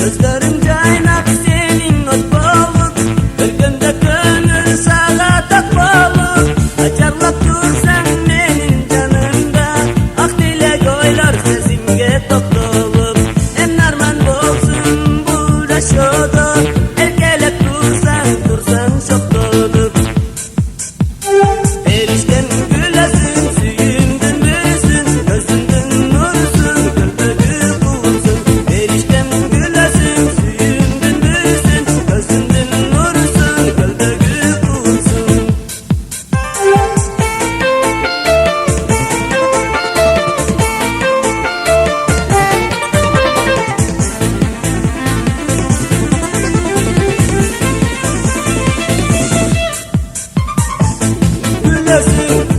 Gözlerim caynab senin ot bolup, Ölgönde gönül sağa tak bolup, Açarlap dursan menin canımda, Ak dilek oylar sesimge toktolup. En arman bolsun bu yaşoda, Erkelep dursan çok dolup. Erişten gülesin, süyündün büsün, Gözündün nursun, gölbögü bulsun. Erişten gülesin, süyündün büsün, Gözündün nursun, gölbögü bulsun. Gülesin